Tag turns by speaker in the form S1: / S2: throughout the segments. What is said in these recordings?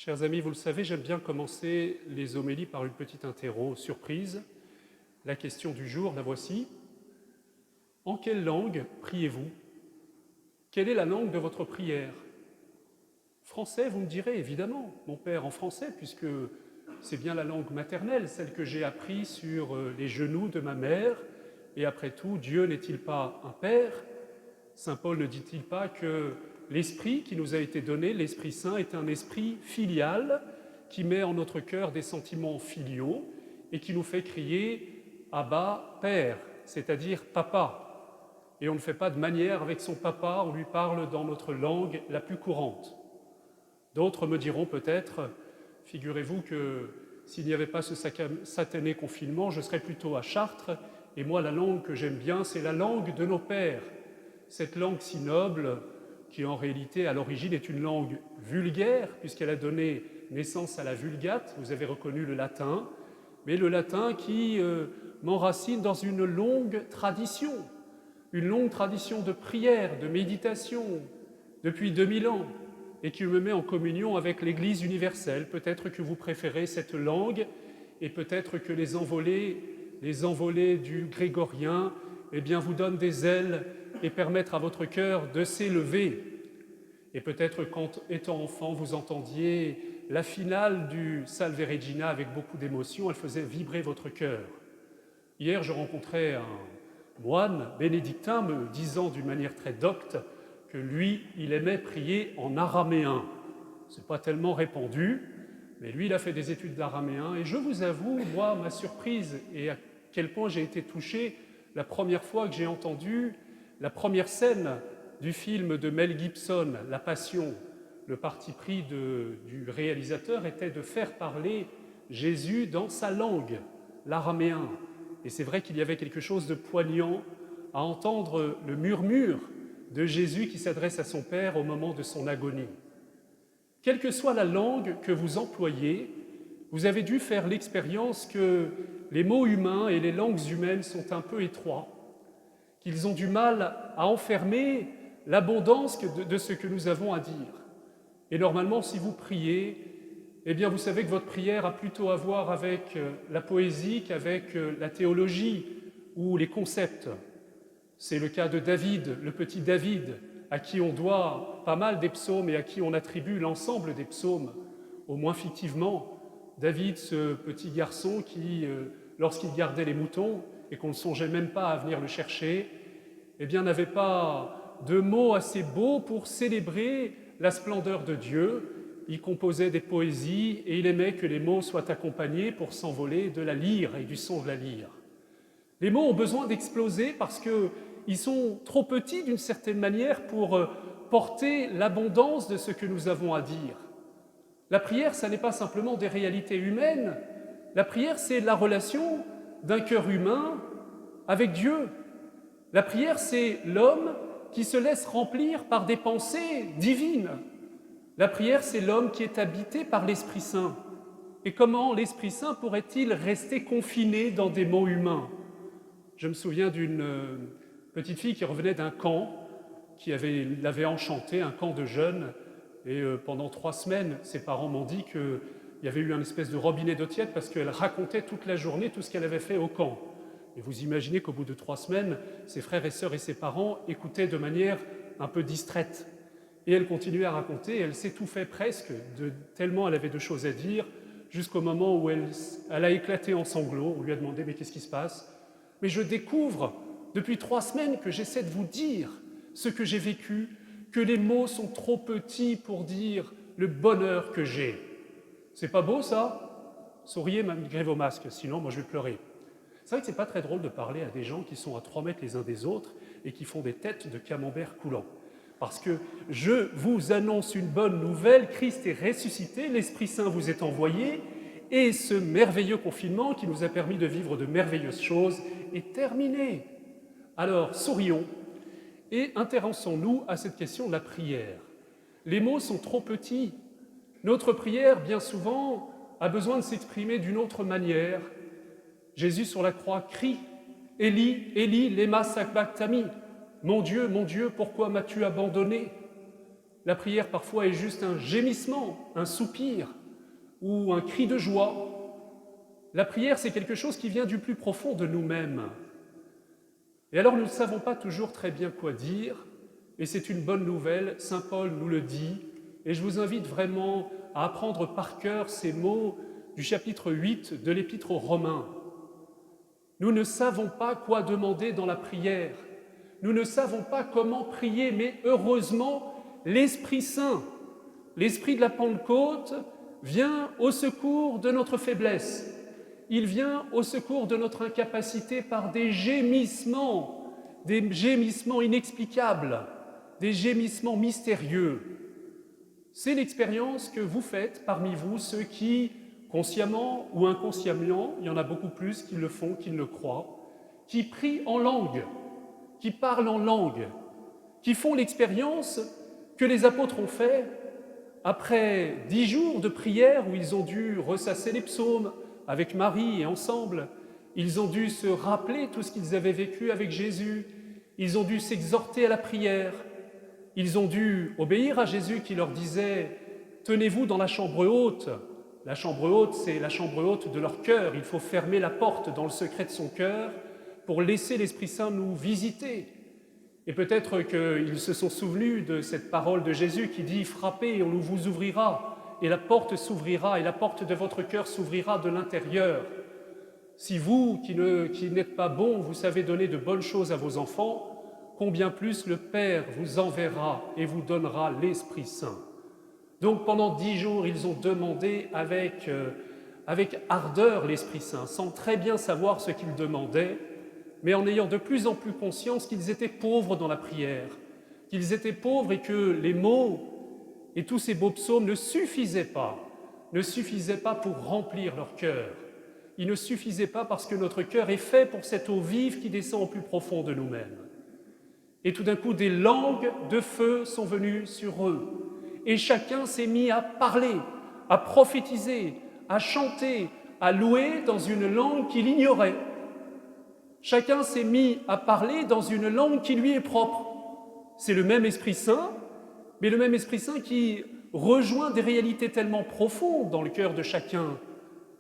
S1: Chers amis, vous le savez, j'aime bien commencer les homélies par une petite interro surprise. La question du jour, la voici. En quelle langue priez-vous? Quelle est la langue de votre prière? Français, vous me direz, évidemment, mon père, en français, puisque c'est bien la langue maternelle, celle que j'ai apprise sur les genoux de ma mère. Et après tout, Dieu n'est-il pas un père? Saint Paul ne dit-il pas que l'Esprit qui nous a été donné, l'Esprit Saint, est un esprit filial qui met en notre cœur des sentiments filiaux et qui nous fait crier « Abba, Père », c'est-à-dire « Papa ». Et on ne fait pas de manière avec son papa, on lui parle dans notre langue la plus courante. D'autres me diront peut-être, figurez-vous que s'il n'y avait pas ce satané confinement, je serais plutôt à Chartres, et moi la langue que j'aime bien, c'est la langue de nos pères. Cette langue si noble, qui en réalité à l'origine est une langue vulgaire, puisqu'elle a donné naissance à la Vulgate, vous avez reconnu le latin, mais le latin qui m'enracine dans une longue tradition de prière, de méditation, depuis 2000 ans, et qui me met en communion avec l'Église universelle. Peut-être que vous préférez cette langue, et peut-être que les envolées du grégorien, eh bien, vous donnent des ailes et permettre à votre cœur de s'élever. Et peut-être quand, étant enfant, vous entendiez la finale du Salve Regina avec beaucoup d'émotion, elle faisait vibrer votre cœur. Hier, je rencontrais un moine bénédictin me disant d'une manière très docte que lui, il aimait prier en araméen. Ce n'est pas tellement répandu, mais lui, il a fait des études d'araméen. Et je vous avoue, moi, ma surprise et à quel point j'ai été touché la première fois que j'ai entendu la première scène du film de Mel Gibson, La Passion. Le parti pris du réalisateur était de faire parler Jésus dans sa langue, l'araméen. Et c'est vrai qu'il y avait quelque chose de poignant à entendre le murmure de Jésus qui s'adresse à son Père au moment de son agonie. Quelle que soit la langue que vous employez, vous avez dû faire l'expérience que les mots humains et les langues humaines sont un peu étroits, qu'ils ont du mal à enfermer l'abondance de ce que nous avons à dire. Et normalement, si vous priez, eh bien, vous savez que votre prière a plutôt à voir avec la poésie qu'avec la théologie ou les concepts. C'est le cas de David, le petit David, à qui on doit pas mal des psaumes et à qui on attribue l'ensemble des psaumes, au moins fictivement. David, ce petit garçon qui, lorsqu'il gardait les moutons et qu'on ne songeait même pas à venir le chercher, eh bien, n'avait pas de mots assez beaux pour célébrer la splendeur de Dieu. Il composait des poésies et il aimait que les mots soient accompagnés pour s'envoler de la lyre et du son de la lyre. Les mots ont besoin d'exploser parce qu'ils sont trop petits d'une certaine manière pour porter l'abondance de ce que nous avons à dire. La prière, ça n'est pas simplement des réalités humaines. La prière, c'est la relation d'un cœur humain avec Dieu. La prière, c'est l'homme qui se laisse remplir par des pensées divines. La prière, c'est l'homme qui est habité par l'Esprit Saint. Et comment l'Esprit Saint pourrait-il rester confiné dans des mots humains? Je me souviens d'une petite fille qui revenait d'un camp qui l'avait enchantée, un camp de jeunes. Et pendant 3 semaines, ses parents m'ont dit qu'il y avait eu une espèce de robinet d'eau tiède parce qu'elle racontait toute la journée tout ce qu'elle avait fait au camp. Et vous imaginez qu'au bout de 3 semaines, ses frères et sœurs et ses parents écoutaient de manière un peu distraite. Et elle continuait à raconter, elle s'étouffait presque, tellement elle avait de choses à dire, jusqu'au moment où elle a éclaté en sanglots. On lui a demandé « Mais qu'est-ce qui se passe ?» « Mais je découvre, depuis 3 semaines, que j'essaie de vous dire ce que j'ai vécu, que les mots sont trop petits pour dire le bonheur que j'ai. » C'est pas beau, ça? Souriez malgré vos masques, sinon moi je vais pleurer. C'est vrai que c'est pas très drôle de parler à des gens qui sont à 3 mètres les uns des autres et qui font des têtes de camembert coulant. Parce que je vous annonce une bonne nouvelle, Christ est ressuscité, l'Esprit Saint vous est envoyé, et ce merveilleux confinement qui nous a permis de vivre de merveilleuses choses est terminé. Alors, sourions et intéressons-nous à cette question de la prière. Les mots sont trop petits. Notre prière, bien souvent, a besoin de s'exprimer d'une autre manière. Jésus sur la croix crie « Élie, Élie, lema sabachthani » « Mon Dieu, pourquoi m'as-tu abandonné » La prière parfois est juste un gémissement, un soupir ou un cri de joie. La prière, c'est quelque chose qui vient du plus profond de nous-mêmes. Et alors nous ne savons pas toujours très bien quoi dire, et c'est une bonne nouvelle, Saint Paul nous le dit, et je vous invite vraiment à apprendre par cœur ces mots du chapitre 8 de l'Épître aux Romains. Nous ne savons pas quoi demander dans la prière, nous ne savons pas comment prier, mais heureusement, l'Esprit Saint, l'Esprit de la Pentecôte, vient au secours de notre faiblesse. Il vient au secours de notre incapacité par des gémissements inexplicables, des gémissements mystérieux. C'est l'expérience que vous faites parmi vous, ceux qui, consciemment ou inconsciemment, il y en a beaucoup plus qui le font, qui le croient, qui prient en langue, qui parlent en langue, qui font l'expérience que les apôtres ont fait après 10 jours de prière où ils ont dû ressasser les psaumes avec Marie et ensemble. Ils ont dû se rappeler tout ce qu'ils avaient vécu avec Jésus. Ils ont dû s'exhorter à la prière. Ils ont dû obéir à Jésus qui leur disait « Tenez-vous dans la chambre haute ». La chambre haute, c'est la chambre haute de leur cœur. Il faut fermer la porte dans le secret de son cœur pour laisser l'Esprit Saint nous visiter. Et peut-être qu'ils se sont souvenus de cette parole de Jésus qui dit « Frappez et on vous ouvrira ». Et la porte s'ouvrira, et la porte de votre cœur s'ouvrira de l'intérieur. Si vous, qui n'êtes pas bon, vous savez donner de bonnes choses à vos enfants, combien plus le Père vous enverra et vous donnera l'Esprit Saint. Donc pendant 10 jours, ils ont demandé avec ardeur l'Esprit Saint, sans très bien savoir ce qu'ils demandaient, mais en ayant de plus en plus conscience qu'ils étaient pauvres dans la prière, qu'ils étaient pauvres et que les mots et tous ces beaux psaumes ne suffisaient pas pour remplir leur cœur. Ils ne suffisaient pas parce que notre cœur est fait pour cette eau vive qui descend au plus profond de nous-mêmes. Et tout d'un coup, des langues de feu sont venues sur eux. Et chacun s'est mis à parler, à prophétiser, à chanter, à louer dans une langue qu'il ignorait. Chacun s'est mis à parler dans une langue qui lui est propre. C'est le même Esprit Saint, mais le même Esprit Saint qui rejoint des réalités tellement profondes dans le cœur de chacun,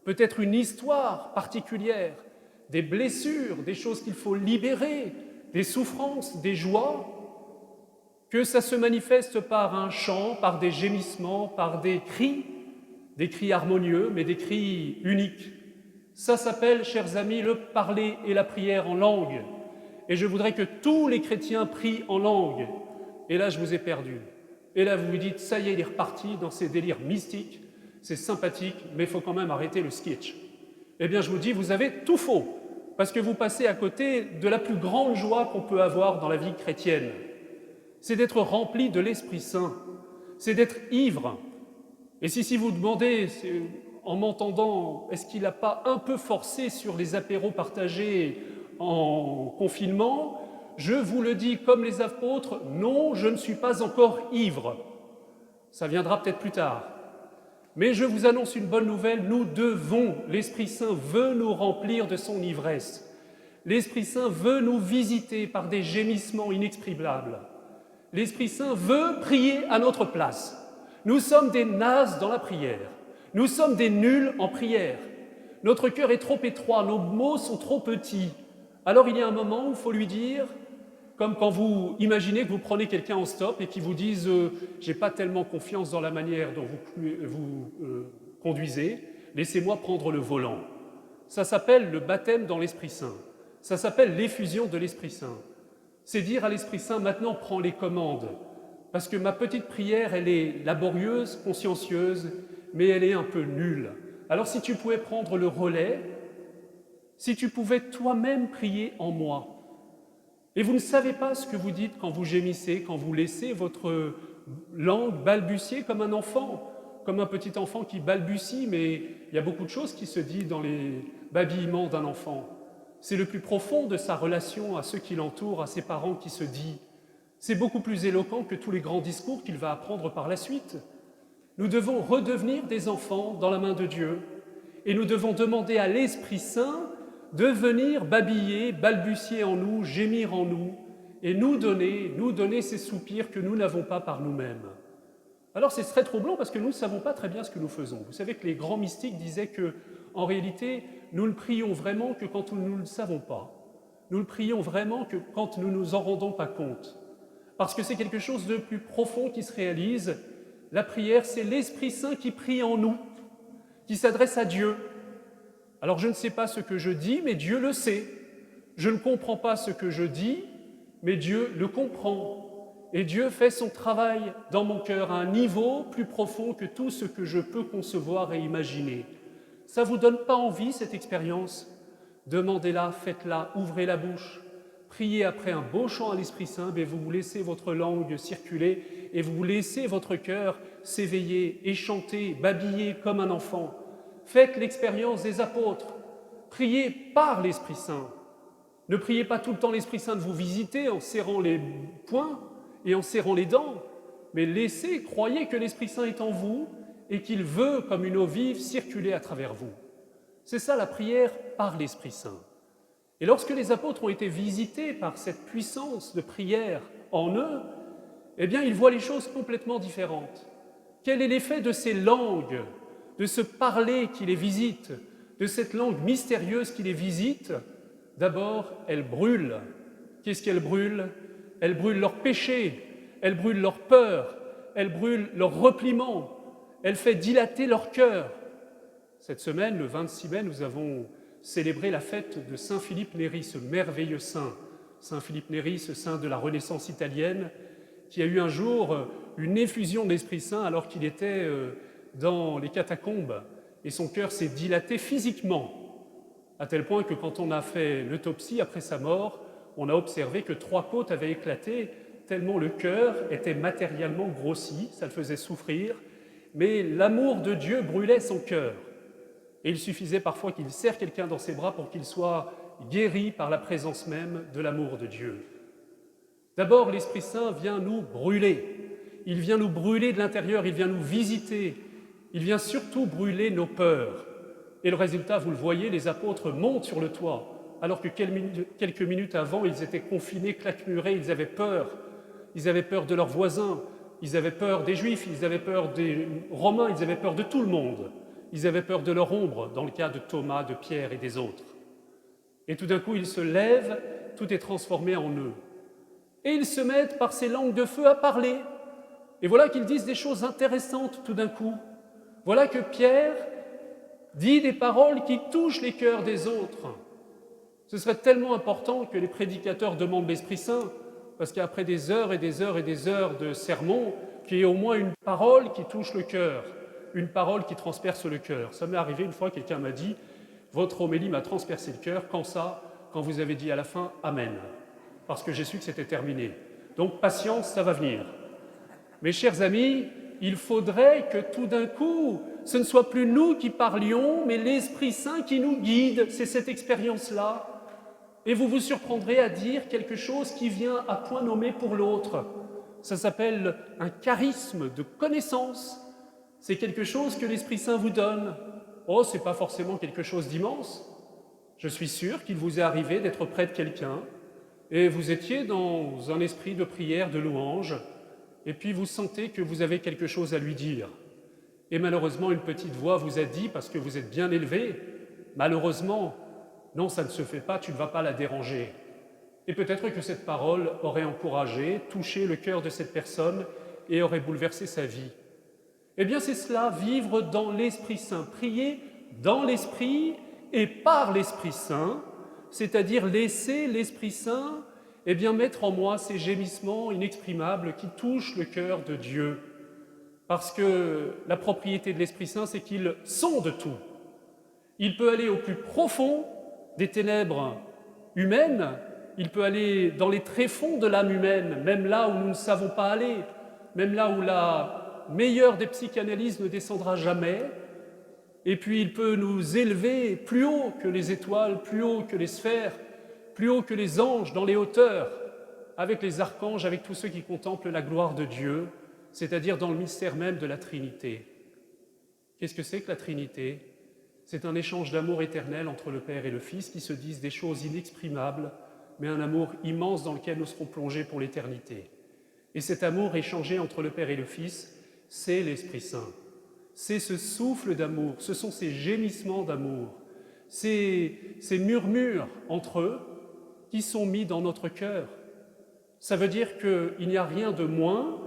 S1: peut-être une histoire particulière, des blessures, des choses qu'il faut libérer, des souffrances, des joies, que ça se manifeste par un chant, par des gémissements, par des cris harmonieux, mais des cris uniques. Ça s'appelle, chers amis, le parler et la prière en langue. Et je voudrais que tous les chrétiens prient en langue. Et là, je vous ai perdu. Et là, vous vous dites, ça y est, il est reparti dans ses délires mystiques, c'est sympathique, mais il faut quand même arrêter le sketch. Eh bien, je vous dis, vous avez tout faux, parce que vous passez à côté de la plus grande joie qu'on peut avoir dans la vie chrétienne. C'est d'être rempli de l'Esprit Saint, c'est d'être ivre. Et si vous demandez, en m'entendant, est-ce qu'il n'a pas un peu forcé sur les apéros partagés en confinement ? Je vous le dis comme les apôtres, non, je ne suis pas encore ivre. Ça viendra peut-être plus tard. Mais je vous annonce une bonne nouvelle, l'Esprit Saint veut nous remplir de son ivresse. L'Esprit Saint veut nous visiter par des gémissements inexprimables. L'Esprit Saint veut prier à notre place. Nous sommes des nazes dans la prière. Nous sommes des nuls en prière. Notre cœur est trop étroit, nos mots sont trop petits. Alors il y a un moment où il faut lui dire, comme quand vous imaginez que vous prenez quelqu'un en stop et qu'il vous dise « j'ai pas tellement confiance dans la manière dont vous conduisez, laissez-moi prendre le volant ». Ça s'appelle le baptême dans l'Esprit Saint. Ça s'appelle l'effusion de l'Esprit Saint. C'est dire à l'Esprit Saint « maintenant prends les commandes ». Parce que ma petite prière, elle est laborieuse, consciencieuse, mais elle est un peu nulle. Alors si tu pouvais prendre le relais, si tu pouvais toi-même prier en moi, et vous ne savez pas ce que vous dites quand vous gémissez, quand vous laissez votre langue balbutier comme un enfant, comme un petit enfant qui balbutie, mais il y a beaucoup de choses qui se disent dans les babillements d'un enfant. C'est le plus profond de sa relation à ceux qui l'entourent, à ses parents qui se dit. C'est beaucoup plus éloquent que tous les grands discours qu'il va apprendre par la suite. Nous devons redevenir des enfants dans la main de Dieu et nous devons demander à l'Esprit Saint de venir babiller, balbutier en nous, gémir en nous et nous donner ces soupirs que nous n'avons pas par nous-mêmes. Alors c'est très troublant parce que nous ne savons pas très bien ce que nous faisons. Vous savez que les grands mystiques disaient que, en réalité, nous ne prions vraiment que quand nous ne le savons pas. Nous ne prions vraiment que quand nous ne nous en rendons pas compte. Parce que c'est quelque chose de plus profond qui se réalise. La prière, c'est l'Esprit Saint qui prie en nous, qui s'adresse à Dieu. Alors je ne sais pas ce que je dis, mais Dieu le sait. Je ne comprends pas ce que je dis, mais Dieu le comprend. Et Dieu fait son travail dans mon cœur à un niveau plus profond que tout ce que je peux concevoir et imaginer. Ça ne vous donne pas envie, cette expérience? Demandez-la, faites-la, ouvrez la bouche. Priez après un beau chant à l'Esprit Saint, et vous laissez votre langue circuler et vous laissez votre cœur s'éveiller et chanter, babiller comme un enfant. Faites l'expérience des apôtres. Priez par l'Esprit Saint. Ne priez pas tout le temps l'Esprit Saint de vous visiter en serrant les poings et en serrant les dents, mais laissez, croyez que l'Esprit Saint est en vous et qu'il veut, comme une eau vive, circuler à travers vous. C'est ça la prière par l'Esprit Saint. Et lorsque les apôtres ont été visités par cette puissance de prière en eux, eh bien, ils voient les choses complètement différentes. Quel est l'effet de ces langues, de ce parler qui les visite, de cette langue mystérieuse qui les visite? D'abord, elles brûlent. Qu'est-ce qu'elles brûlent? Elles brûlent leurs péchés, elles brûlent leurs peurs, elles brûlent leurs repliements, elles font dilater leur cœur. Cette semaine, le 26 mai, nous avons célébré la fête de Saint Philippe Néri, ce merveilleux saint. Saint Philippe Néri, ce saint de la Renaissance italienne, qui a eu un jour une effusion de l'Esprit Saint alors qu'il était dans les catacombes, et son cœur s'est dilaté physiquement, à tel point que quand on a fait l'autopsie après sa mort, on a observé que 3 côtes avaient éclaté, tellement le cœur était matériellement grossi, ça le faisait souffrir, mais l'amour de Dieu brûlait son cœur. Et il suffisait parfois qu'il serre quelqu'un dans ses bras pour qu'il soit guéri par la présence même de l'amour de Dieu. D'abord, l'Esprit Saint vient nous brûler. Il vient nous brûler de l'intérieur, il vient nous visiter. Il vient surtout brûler nos peurs. Et le résultat, vous le voyez, les apôtres montent sur le toit, alors que quelques minutes avant, ils étaient confinés, claquemurés, ils avaient peur. Ils avaient peur de leurs voisins, ils avaient peur des Juifs, ils avaient peur des Romains, ils avaient peur de tout le monde. Ils avaient peur de leur ombre, dans le cas de Thomas, de Pierre et des autres. Et tout d'un coup, ils se lèvent, tout est transformé en eux. Et ils se mettent, par ces langues de feu, à parler. Et voilà qu'ils disent des choses intéressantes tout d'un coup. Voilà que Pierre dit des paroles qui touchent les cœurs des autres. Ce serait tellement important que les prédicateurs demandent l'Esprit Saint, parce qu'après des heures et des heures et des heures de sermons, qu'il y ait au moins une parole qui touche le cœur, une parole qui transperce le cœur. Ça m'est arrivé une fois, quelqu'un m'a dit « Votre homélie m'a transpercé le cœur. » Quand ça? Quand vous avez dit à la fin « Amen », parce que j'ai su que c'était terminé. Donc patience, ça va venir. Mes chers amis, il faudrait que tout d'un coup, ce ne soit plus nous qui parlions, mais l'Esprit Saint qui nous guide. C'est cette expérience-là. Et vous vous surprendrez à dire quelque chose qui vient à point nommé pour l'autre. Ça s'appelle un charisme de connaissance. C'est quelque chose que l'Esprit Saint vous donne. Oh, c'est pas forcément quelque chose d'immense. Je suis sûr qu'il vous est arrivé d'être près de quelqu'un et vous étiez dans un esprit de prière, de louange, et puis vous sentez que vous avez quelque chose à lui dire. Et malheureusement, une petite voix vous a dit, parce que vous êtes bien élevé, malheureusement, non, ça ne se fait pas, tu ne vas pas la déranger. Et peut-être que cette parole aurait encouragé, touché le cœur de cette personne et aurait bouleversé sa vie. Eh bien, c'est cela, vivre dans l'Esprit Saint, prier dans l'Esprit et par l'Esprit Saint, c'est-à-dire laisser l'Esprit Saint mettre en moi ces gémissements inexprimables qui touchent le cœur de Dieu. Parce que la propriété de l'Esprit Saint, c'est qu'il sonde tout. Il peut aller au plus profond des ténèbres humaines, il peut aller dans les tréfonds de l'âme humaine, même là où nous ne savons pas aller, même là où la meilleure des psychanalyses ne descendra jamais, et puis il peut nous élever plus haut que les étoiles, plus haut que les sphères, plus haut que les anges, dans les hauteurs, avec les archanges, avec tous ceux qui contemplent la gloire de Dieu, c'est-à-dire dans le mystère même de la Trinité. Qu'est-ce que c'est que la Trinité? C'est un échange d'amour éternel entre le Père et le Fils qui se disent des choses inexprimables, mais un amour immense dans lequel nous serons plongés pour l'éternité. Et cet amour échangé entre le Père et le Fils c'est l'Esprit Saint. C'est ce souffle d'amour, ce sont ces gémissements d'amour, ces murmures entre eux qui sont mis dans notre cœur. Ça veut dire qu'il n'y a rien de moins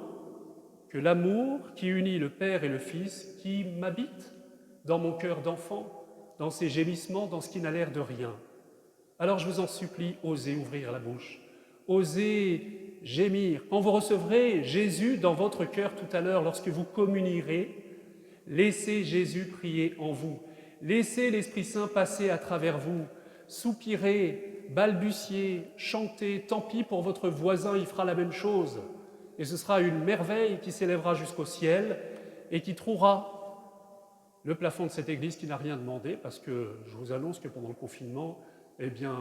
S1: que l'amour qui unit le Père et le Fils qui m'habite dans mon cœur d'enfant, dans ces gémissements, dans ce qui n'a l'air de rien. Alors je vous en supplie, osez ouvrir la bouche, osez gémir. Quand vous recevrez Jésus dans votre cœur tout à l'heure, lorsque vous communierez, laissez Jésus prier en vous. Laissez l'Esprit Saint passer à travers vous. Soupirez, balbutiez, chantez. Tant pis pour votre voisin, il fera la même chose. Et ce sera une merveille qui s'élèvera jusqu'au ciel et qui trouvera le plafond de cette église qui n'a rien demandé, parce que je vous annonce que pendant le confinement, eh bien,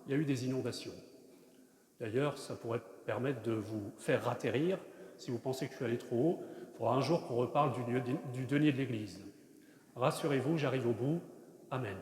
S1: il y a eu des inondations. D'ailleurs, ça pourrait permettre de vous faire ratterrir. Si vous pensez que je suis allé trop haut, il faudra un jour qu'on reparle du denier de l'église. Rassurez-vous, j'arrive au bout. Amen.